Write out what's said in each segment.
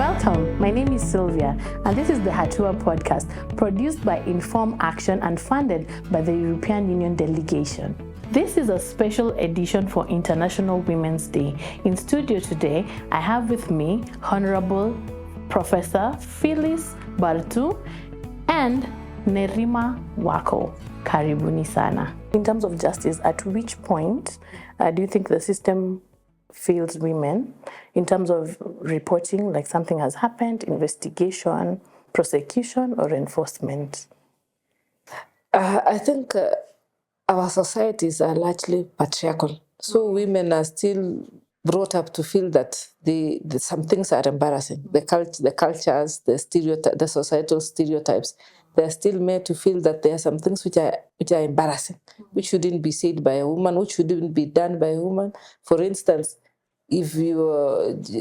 Welcome, my name is Sylivia, and this is the Hatua podcast, produced by Inform Action and funded by the European Union delegation. This is a special edition for International Women's Day. In studio today, I have with me Honorable Professor Phylis Bartoo and Nerima Wako. Karibuni sana. In terms of justice, at which point do you think the system fails women in terms of reporting, like something has happened, investigation, prosecution, or enforcement? I think our societies are largely patriarchal. So women are still brought up to feel that some things are embarrassing. The cultures, the societal stereotypes, they're still made to feel that there are some things which are embarrassing, which shouldn't be said by a woman, which shouldn't be done by a woman. For instance, if you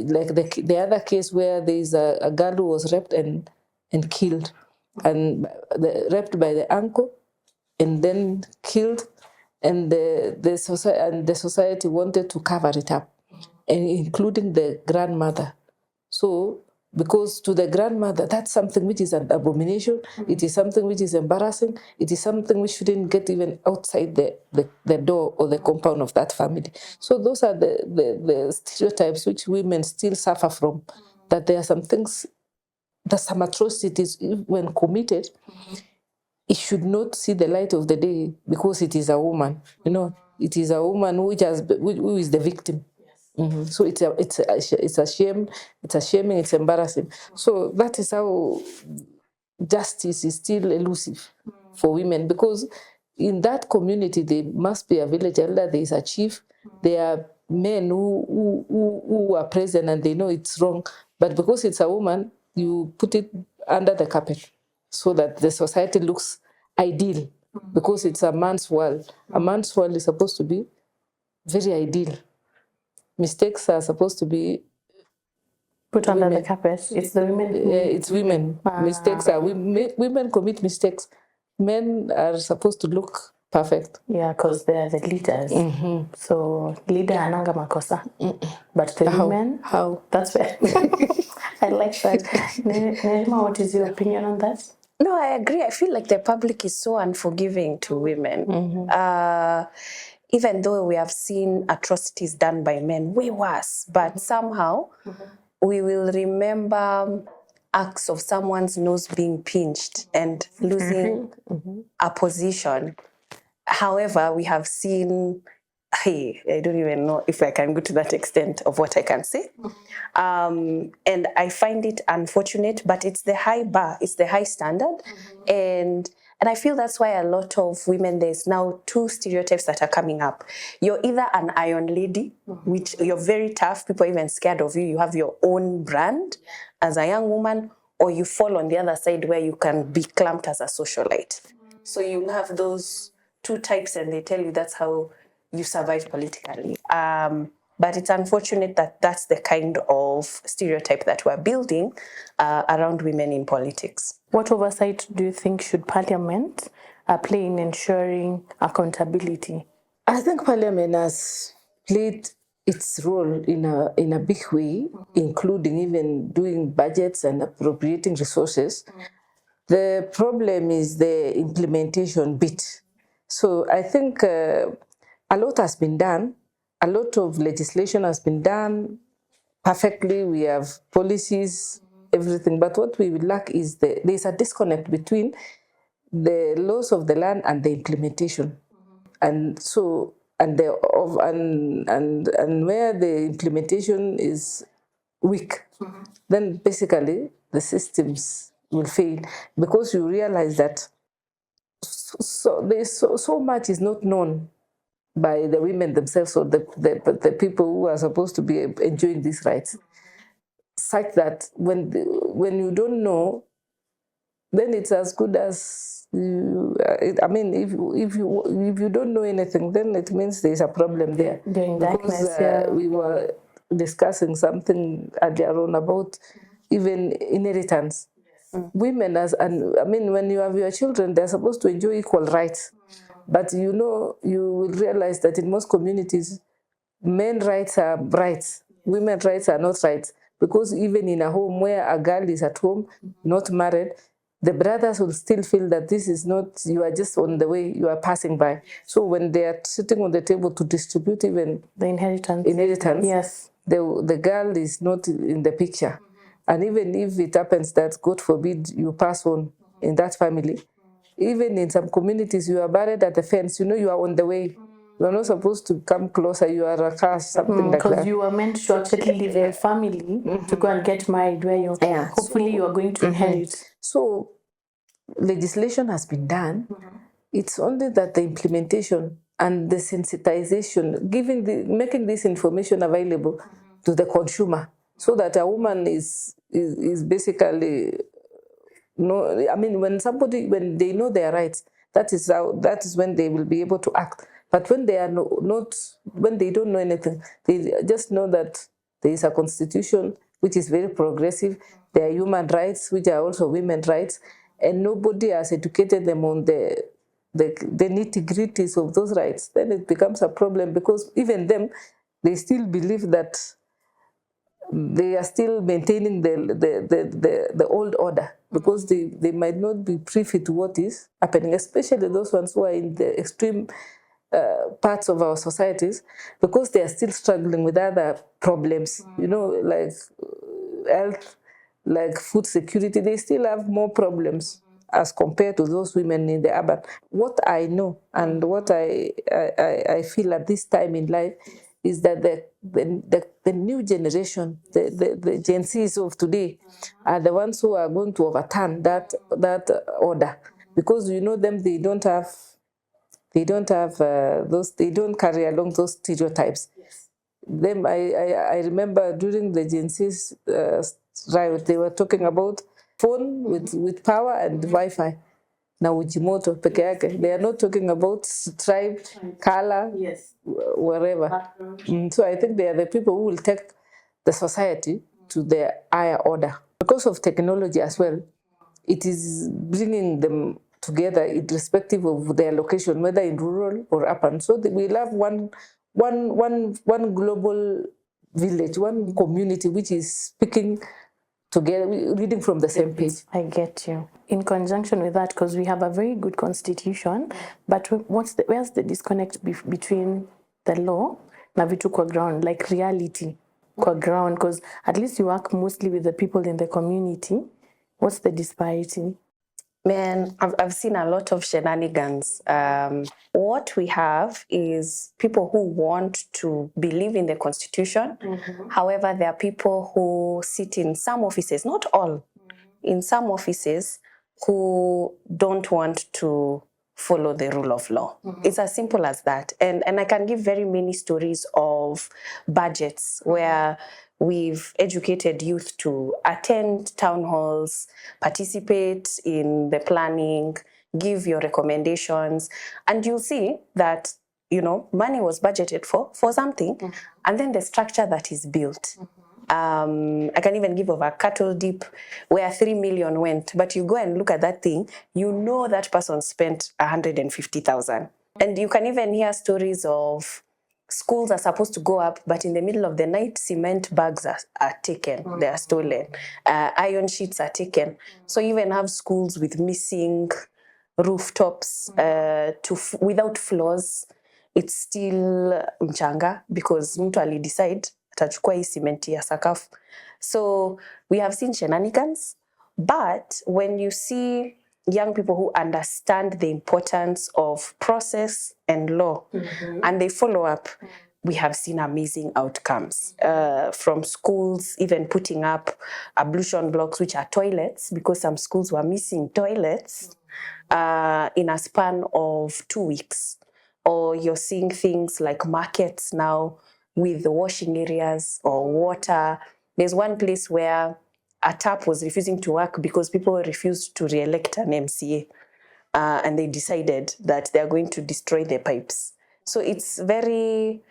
like the other case where there is a girl who was raped and killed, and raped by the uncle and then killed, and the society wanted to cover it up, and including the grandmother. So because to the grandmother, that's something which is an abomination, it is something which is embarrassing, it is something which shouldn't get even outside the door or the compound of that family. So those are the stereotypes which women still suffer from, that there are some things, that some atrocities, when committed, it should not see the light of the day because it is a woman. You know, it is a woman who is the victim. Mm-hmm. So it's a shame, it's shaming, it's embarrassing. So that is how justice is still elusive for women, because in that community there must be a village elder, there is a chief, there are men who are present and they know it's wrong, but because it's a woman, you put it under the carpet so that the society looks ideal, because it's a man's world. A man's world is supposed to be very ideal. Mistakes are supposed to be put under the carpet. It's the women. It's women. Mistakes are women commit mistakes. Men are supposed to look perfect. Yeah, because they're the leaders. Mm-hmm. So leader ananga makosa. But the women, how? That's where I like that. Nerima, what is your opinion on that? No, I agree. I feel like the public is so unforgiving to women. Mm-hmm. Even though we have seen atrocities done by men way worse, but somehow we will remember acts of someone's nose being pinched and losing a position. However, we have seen, I don't even know if I can go to that extent of what I can say. And I find it unfortunate, but it's the high bar, it's the high standard. And I feel that's why a lot of women, there's now two stereotypes that are coming up. You're either an iron lady, which you're very tough, people are even scared of you, you have your own brand as a young woman, or you fall on the other side where you can be clamped as a socialite. So you have those two types and they tell you that's how you survive politically. But it's unfortunate that that's the kind of stereotype that we're building around women in politics. What oversight do you think should Parliament play in ensuring accountability? I think Parliament has played its role in a big way, including even doing budgets and appropriating resources. The problem is the implementation bit. So I think a lot has been done. A lot of legislation has been done perfectly. We have policies, everything. But what we will lack is there's a disconnect between the laws of the land and the implementation. And so and where the implementation is weak, then basically the systems will fail, because you realize that there's so much is not known by the women themselves, or the people who are supposed to be enjoying these rights, such that when you don't know, then it's as good as you. I mean, if you don't know anything, then it means there's a problem there. Because we were discussing something earlier on about even inheritance. Women, when you have your children, they're supposed to enjoy equal rights. But you will realize that in most communities, men's rights are rights, women's rights are not rights. Because even in a home where a girl is at home, not married, the brothers will still feel that this is not, you are just on the way, you are passing by. So when they are sitting on the table to distribute even The inheritance. Yes. The girl is not in the picture. And even if it happens that, God forbid, you pass on in that family, even in some communities, you are buried at the fence, you are on the way. You are not supposed to come closer, you are a curse, something like that. Because you are meant to actually leave a family to go and get married where you hopefully you are going to inherit. So legislation has been done. It's only that the implementation and the sensitization, making this information available to the consumer, so that a woman is basically when they know their rights, that is when they will be able to act. But when they are when they don't know anything, they just know that there is a constitution which is very progressive. There are human rights which are also women's rights, and nobody has educated them on the nitty-gritties of those rights. Then it becomes a problem, because even them, they still believe that they are still maintaining the old order, because they might not be privy to what is happening, especially those ones who are in the extreme parts of our societies, because they are still struggling with other problems, like health, like food security. They still have more problems as compared to those women in the urban. What I know and what I feel at this time in life is that the new generation, the Gen Zs of today, are the ones who are going to overturn that order, because them, they don't carry along those stereotypes. Them, I remember during the Gen Z's riot, they were talking about phone with power and Wi-Fi. Na ujimoto peke yake. They are not talking about tribe, color, wherever. So I think they are the people who will take the society to the higher order. Because of technology as well, it is bringing them together irrespective of their location, whether in rural or urban. So we'll have one global village, one community which is speaking together, reading from the same page. I get you. In conjunction with that, because we have a very good constitution, but where's the disconnect between the law na vitu kwa ground, like reality kwa ground? Because at least you work mostly with the people in the community. What's the disparity? Man, I've seen a lot of shenanigans. What we have is people who want to believe in the Constitution. However, there are people who sit in some offices, not all, in some offices, who don't want to follow the rule of law. It's as simple as that. And I can give very many stories of budgets where we've educated youth to attend town halls, participate in the planning, give your recommendations, and you'll see that, money was budgeted for something, and then the structure that is built. I can even give of a cattle dip where 3 million went, but you go and look at that thing, that person spent 150,000. And you can even hear stories of schools are supposed to go up, but in the middle of the night, cement bags are taken, they are stolen. Iron sheets are taken. So you even have schools with missing rooftops without floors. It's still mchanga because mtu alidecide atachukua hii cement ya sakafu. So we have seen shenanigans, but when you see young people who understand the importance of process and law and they follow up, we have seen amazing outcomes from schools even putting up ablution blocks, which are toilets, because some schools were missing toilets in a span of 2 weeks. Or you're seeing things like markets now with the washing areas or water. There's one place where a tap was refusing to work because people refused to re-elect an MCA. And they decided that they're going to destroy the pipes. So it's very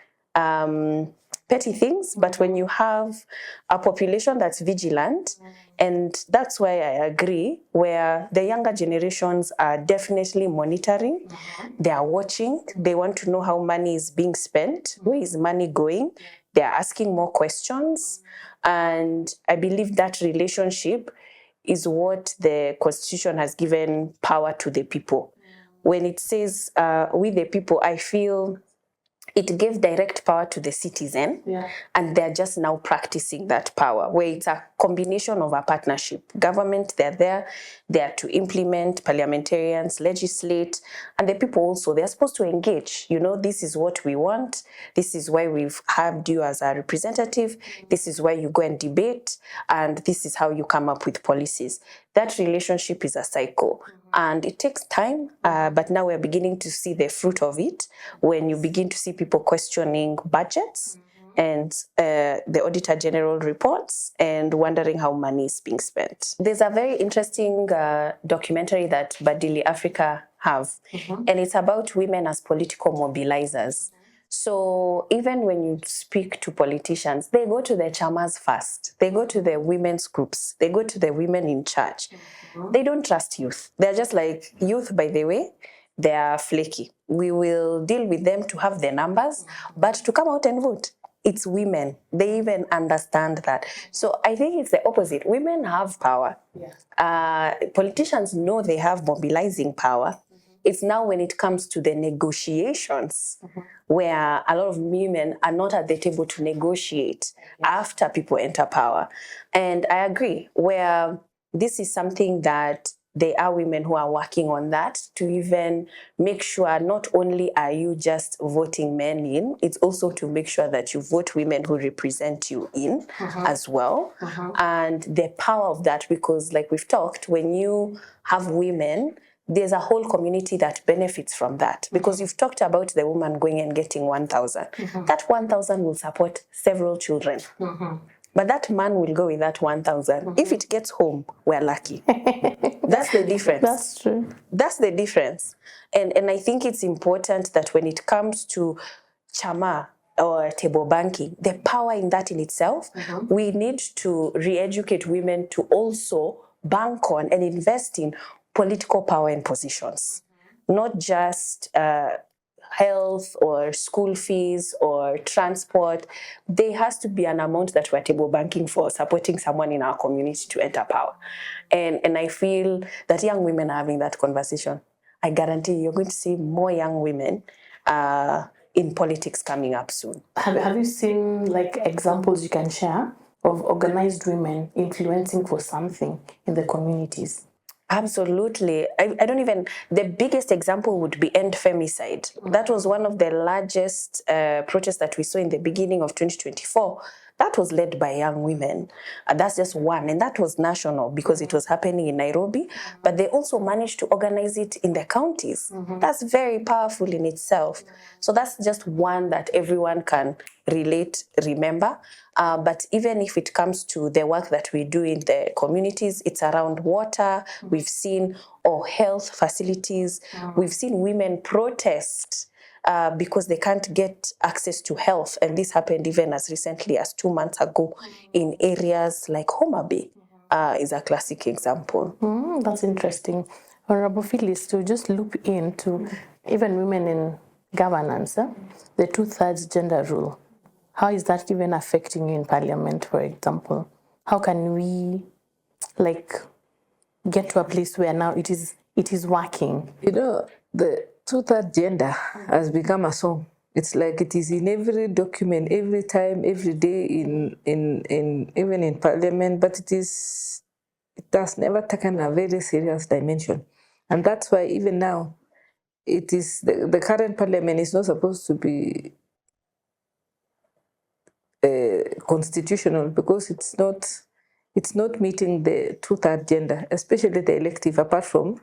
petty things, but when you have a population that's vigilant, and that's why I agree, where the younger generations are definitely monitoring, they are watching, they want to know how money is being spent, where is money going, they are asking more questions, and I believe that relationship is what the Constitution has given power to the people. When it says we the people, I feel it gave direct power to the citizen, and they're just now practicing that power, where it's a combination of a partnership. Government, they're there to implement, parliamentarians, legislate, and the people also, they're supposed to engage. You know, this is what we want, this is why we've had you as a representative, this is why you go and debate, and this is how you come up with policies. That relationship is a cycle, and it takes time, but now we're beginning to see the fruit of it when you begin to see people questioning budgets and the Auditor General reports and wondering how money is being spent. There's a very interesting documentary that Badili Africa have, and it's about women as political mobilizers. So even when you speak to politicians, they go to the chamas first. They go to the women's groups. They go to the women in charge. They don't trust youth. They're just like, youth, by the way, they are flaky. We will deal with them to have the numbers, but to come out and vote, it's women. They even understand that. So I think it's the opposite. Women have power. Politicians know they have mobilizing power. It's now when it comes to the negotiations where a lot of women are not at the table to negotiate after people enter power. And I agree, where this is something that there are women who are working on that to even make sure not only are you just voting men in, it's also to make sure that you vote women who represent you in as well. And the power of that, because like we've talked, when you have women, there's a whole community that benefits from that, because you've talked about the woman going and getting 1,000. That 1,000 will support several children. But that man will go with that 1,000. If it gets home, we're lucky. That's the difference. That's true. That's the difference. And I think it's important that when it comes to chama or table banking, the power in that in itself, we need to re-educate women to also bank on and invest in political power and positions, not just health or school fees or transport. There has to be an amount that we're table banking for supporting someone in our community to enter power. And I feel that young women are having that conversation. I guarantee you're going to see more young women in politics coming up soon. Have you seen like examples you can share of organized women influencing for something in the communities? Absolutely. I don't even, the biggest example would be End Femicide. That was one of the largest protests that we saw in the beginning of 2024. That was led by young women. That's just one. And that was national because it was happening in Nairobi. But they also managed to organize it in the counties. That's very powerful in itself. So that's just one that everyone can relate, remember. But even if it comes to the work that we do in the communities, it's around water. We've seen health facilities. We've seen women protest because they can't get access to health. And this happened even as recently as 2 months ago in areas like Homa Bay is a classic example. That's interesting. Honorable Phylis, to just loop into even women in governance, the 2/3 gender rule. How is that even affecting you in Parliament, for example? How can we get to a place where now it is working? You know, the 2/3 gender has become a song. It's like it is in every document, every time, every day, in even in Parliament, but it has never taken a very serious dimension. And that's why even now, it is the current Parliament is not supposed to be constitutional, because it's not meeting the 2/3 gender, especially the elective, apart from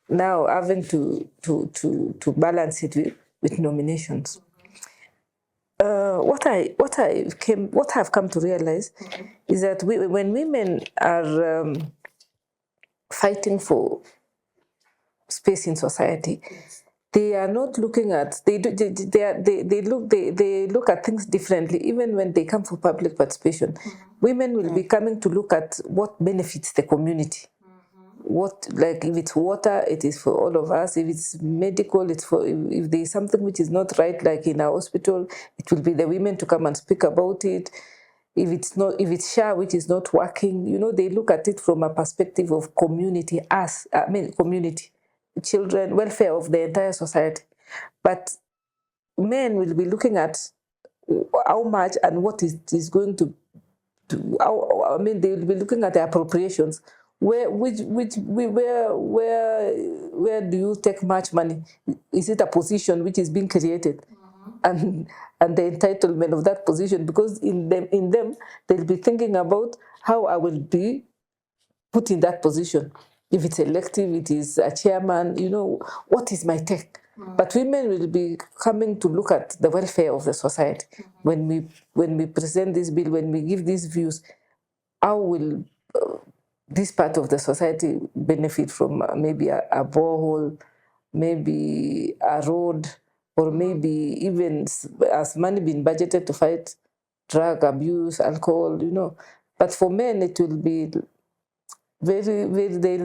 now having to balance it with nominations. What I've come to realize is that when women are fighting for space in society, they are not looking at, they look at things differently. Even when they come for public participation, women will be coming to look at what benefits the community. What, like, if it's water, it is for all of us. If it's medical, it's for, if there's something which is not right, like in our hospital, it will be the women to come and speak about it. If it's SHA which is not working, they look at it from a perspective of community, community, children, welfare of the entire society. But men will be looking at how much and what is going to they will be looking at the appropriations. Where do you take much money? Is it a position which is being created? And the entitlement of that position, because in them they'll be thinking about how I will be put in that position. If it's elective, it is a chairman, what is my take? But women will be coming to look at the welfare of the society. When we present this bill, when we give these views, how will this part of the society benefit from maybe a borehole, maybe a road, or maybe even has money been budgeted to fight drug abuse, alcohol, But for men, it will be they'll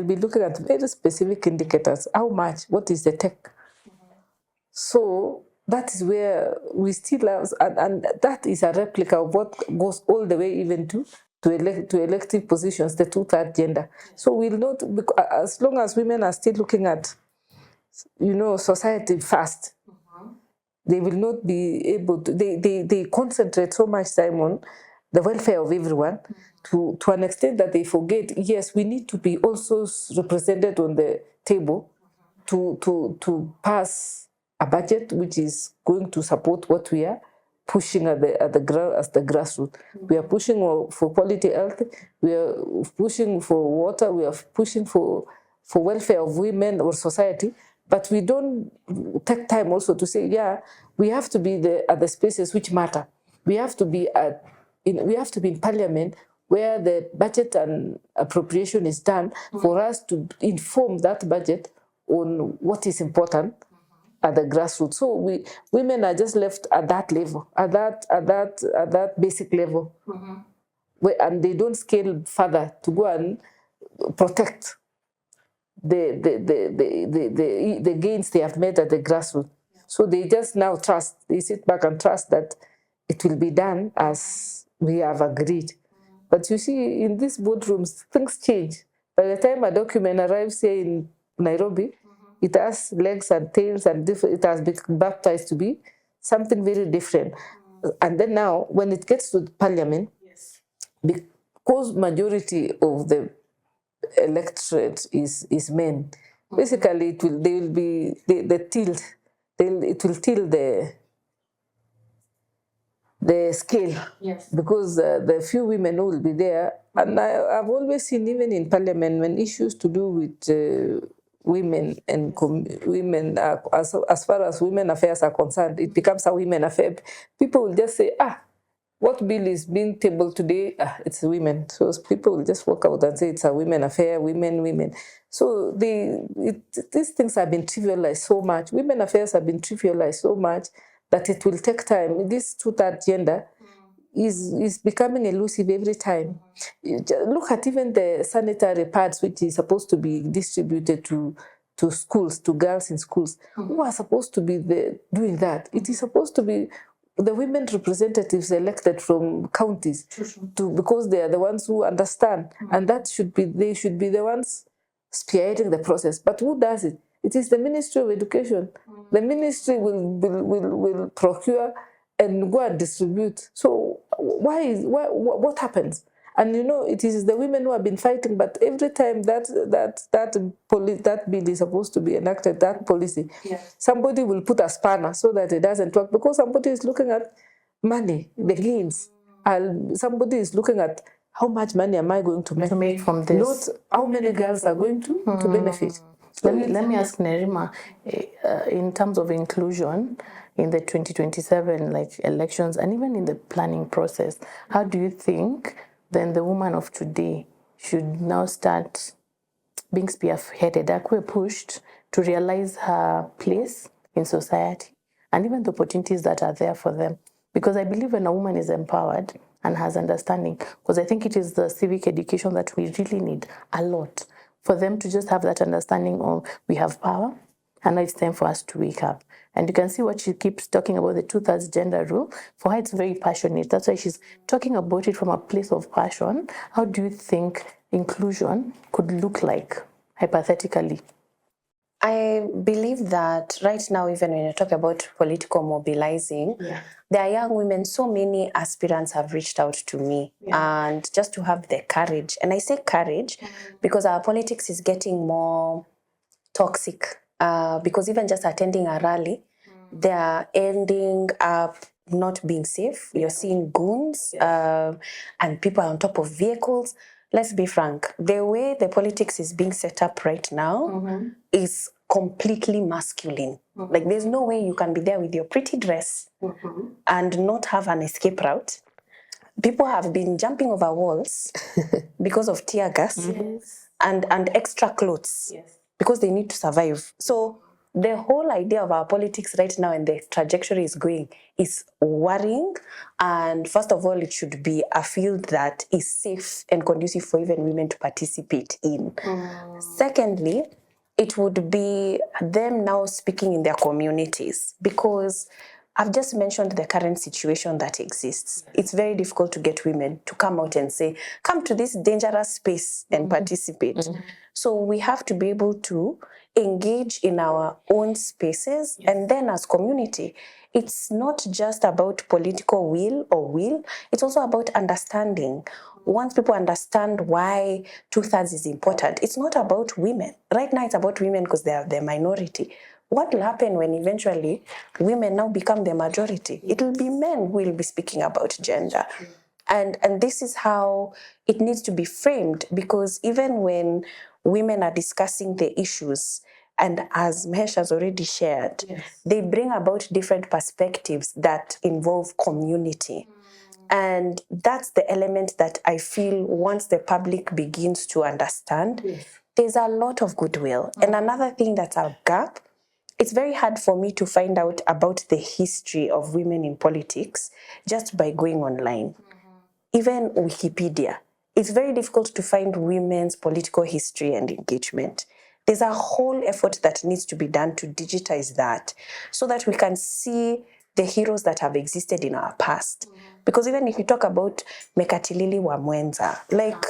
be looking at very specific indicators. How much? What is the tech? So that is where we still have, and that is a replica of what goes all the way even to elective positions, the two-third gender. So we'll not, as long as women are still looking at, society first, they will not be able to, they concentrate so much time on the welfare of everyone to an extent that they forget, yes, we need to be also represented on the table to pass a budget which is going to support what we are pushing as the grassroots. We are pushing for quality health, we are pushing for water, we are pushing for welfare of women or society, but we don't take time also to say, we have to be at the spaces which matter. We have to be in parliament where the budget and appropriation is done for us to inform that budget on what is important at the grassroots. So women are just left at that level, at that basic level, and they don't scale further to go and protect the gains they have made at the grassroots. So they just now they sit back and trust that it will be done as we have agreed. But you see, in these boardrooms, things change. By the time a document arrives here in Nairobi, it has legs and tails and it has been baptized to be something very different. And then now, when it gets to Parliament, because majority of the electorate is men, basically it will tilt the scale, because the few women who will be there, and I've always seen, even in Parliament, when issues to do with women and women, as far as women affairs are concerned, it becomes a women affair. People will just say, what bill is being tabled today? It's women. So people will just walk out and say it's a women affair, women. So these things have been trivialized so much. Women affairs have been trivialized so much that it will take time. This two-third gender is becoming elusive every time. Look at even the sanitary pads, which is supposed to be distributed to schools, to girls in schools. Who are supposed to be doing that? It is supposed to be the women representatives elected from counties, because they are the ones who understand, and they should be the ones spearheading the process. But who does it? It is the Ministry of Education. The ministry will procure and go and distribute. So what happens? And it is the women who have been fighting. But every time that bill is supposed to be enacted, that policy, somebody will put a spanner so that it doesn't work, because somebody is looking at money, the gains, and somebody is looking at how much money am I going to make from this? Not how many girls are going to benefit. Let me ask Nerima, in terms of inclusion in the 2027 elections, and even in the planning process, how do you think then the woman of today should now start being spearheaded, pushed to realize her place in society and even the opportunities that are there for them. Because I believe when a woman is empowered and has understanding, because I think it is the civic education that we really need a lot, for them to just have that understanding of we have power and now it's time for us to wake up. And you can see what she keeps talking about, the 2/3 gender rule. For her, it's very passionate. That's why she's talking about it from a place of passion. How do you think inclusion could look like, hypothetically? I believe that right now, even when you talk about political mobilizing, there are young women, so many aspirants have reached out to me, and just to have the courage. And I say courage because our politics is getting more toxic, because even just attending a rally, they are ending up not being safe. You're seeing goons, and people are on top of vehicles. Let's be frank, the way the politics is being set up right now is completely masculine. Like, there's no way you can be there with your pretty dress and not have an escape route. People have been jumping over walls because of tear gas and extra clothes because they need to survive. So the whole idea of our politics right now and the trajectory is going is worrying. And first of all, it should be a field that is safe and conducive for even women to participate in. Secondly, it would be them now speaking in their communities, because I've just mentioned the current situation that exists. It's very difficult to get women to come out and say, come to this dangerous space and participate. So we have to be able to engage in our own spaces. And then as community, it's not just about political will, it's also about understanding. Once people understand why 2/3 is important, it's not about women. Right now it's about women because they are the minority. What will happen when eventually women now become the majority? It will be men who will be speaking about gender. And this is how it needs to be framed, because even when women are discussing the issues, and as Mahesh has already shared, they bring about different perspectives that involve community. And that's the element that I feel once the public begins to understand, there's a lot of goodwill. And another thing that's a gap, it's very hard for me to find out about the history of women in politics just by going online. Even Wikipedia, it's very difficult to find women's political history and engagement. There's a whole effort that needs to be done to digitize that so that we can see the heroes that have existed in our past. Because even if you talk about Mekatilili Wamwenza, like,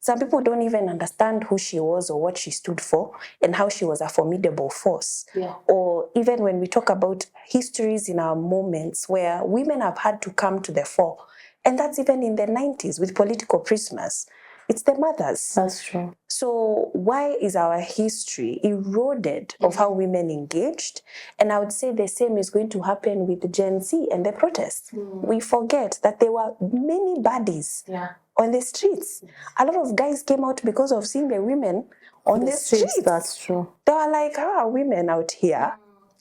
some people don't even understand who she was or what she stood for and how she was a formidable force. Or even when we talk about histories in our moments where women have had to come to the fore, and that's even in the 90s with political prisoners. It's the mothers. That's true. So why is our history eroded of how women engaged? And I would say the same is going to happen with Gen Z and the protests. We forget that there were many bodies on the streets. A lot of guys came out because of seeing the women on the streets. That's true. They were like, how are women out here?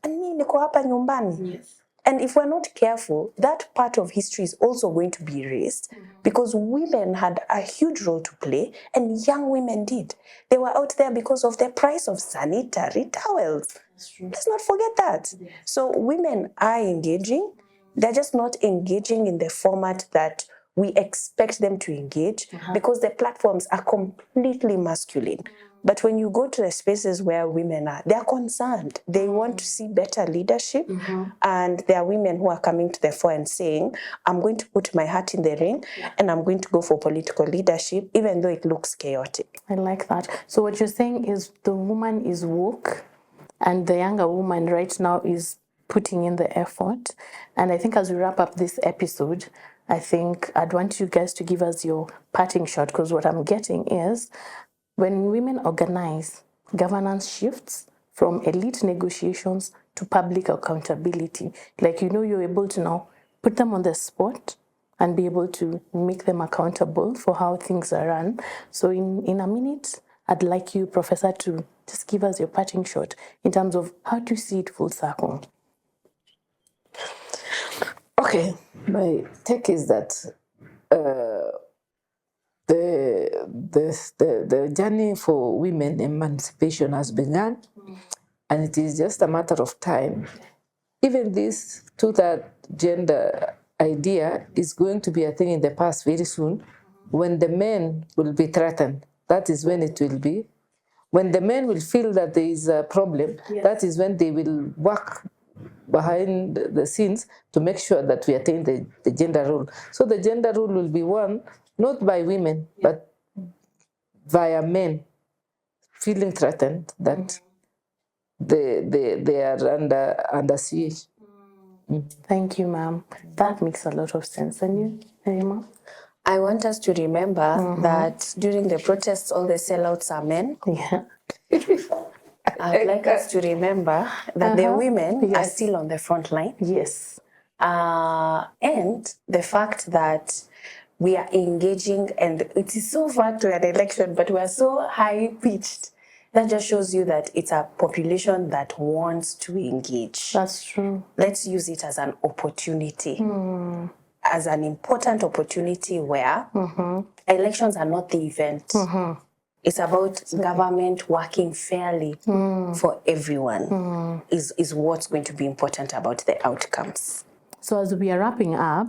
And me niko hapa nyumbani. And if we're not careful, that part of history is also going to be erased, because women had a huge role to play and young women did. They were out there because of the price of sanitary towels. Let's not forget that. So women are engaging. They're just not engaging in the format that we expect them to engage, because the platforms are completely masculine. But when you go to the spaces where women are, they're concerned. They want to see better leadership. And there are women who are coming to the fore and saying, I'm going to put my hat in the ring and I'm going to go for political leadership, even though it looks chaotic. I like that. So what you're saying is the woman is woke and the younger woman right now is putting in the effort. And I think as we wrap up this episode, I think I'd want you guys to give us your parting shot, because what I'm getting is when women organize, governance shifts from elite negotiations to public accountability. Like, you're able to now put them on the spot and be able to make them accountable for how things are run. So in a minute, I'd like you, Professor, to just give us your parting shot in terms of how to see it full circle. Okay, my take is that the journey for women emancipation has begun, and it is just a matter of time. Even this two-third gender idea is going to be a thing in the past very soon. When the men will be threatened, that is when it will be. When the men will feel that there is a problem, that is when they will work behind the scenes to make sure that we attain the gender role. So the gender role will be won not by women, but via men feeling threatened that they are under siege. Thank you, ma'am. That makes a lot of sense. And you, Nerima? I want us to remember that during the protests, all the sellouts are men. Yeah. I'd like us to remember that the women are still on the front line. Yes. And the fact that we are engaging, and it is so far to an election, but we are so high-pitched. That just shows you that it's a population that wants to engage. That's true. Let's use it as an opportunity, as an important opportunity where elections are not the event. It's about government working fairly for everyone is what's going to be important about the outcomes. So as we are wrapping up,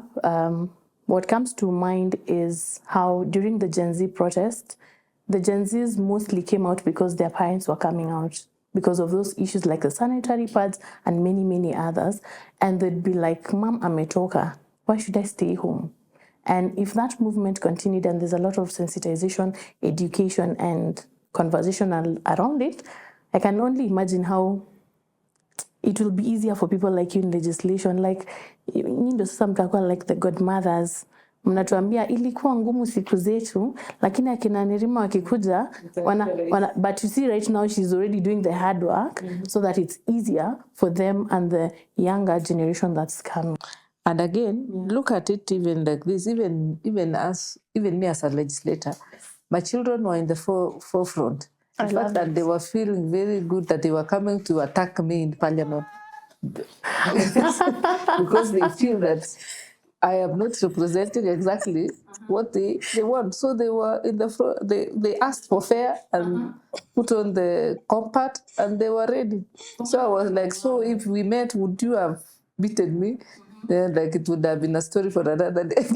what comes to mind is how during the Gen Z protest, the Gen Zs mostly came out because their parents were coming out because of those issues like the sanitary pads and many, many others. And they'd be like, Mom, ametoka. Why should I stay home? And if that movement continued and there's a lot of sensitization, education, and conversation around it, I can only imagine how it will be easier for people like you in legislation. Like, ndio sasa mtakuwa like the godmothers. Mnatuambia ilikuwa ngumu siku zetu, lakini akina Nerima wakikuja, but you see right now she's already doing the hard work so that it's easier for them and the younger generation that's coming. And again, look at it even like this, even me as a legislator, my children were in the forefront. The fact that they were feeling very good that they were coming to attack me in Parliament. Because they feel that I am not representing exactly what they want. So they were in the front, they asked for fair and put on the compact and they were ready. So I was like, so if we met, would you have beaten me? Then like it would have been a story for another day.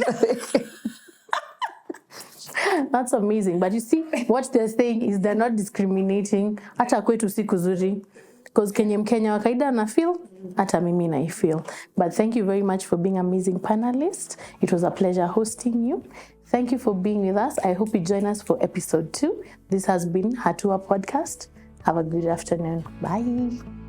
That's amazing. But you see, what they're saying is they're not discriminating. Hata kwetu si kuzuri. Because Mkenya wa kaida na feel, hata mimi na feel. But thank you very much for being amazing panelists. It was a pleasure hosting you. Thank you for being with us. I hope you join us for episode 2. This has been Hatua Podcast. Have a good afternoon. Bye.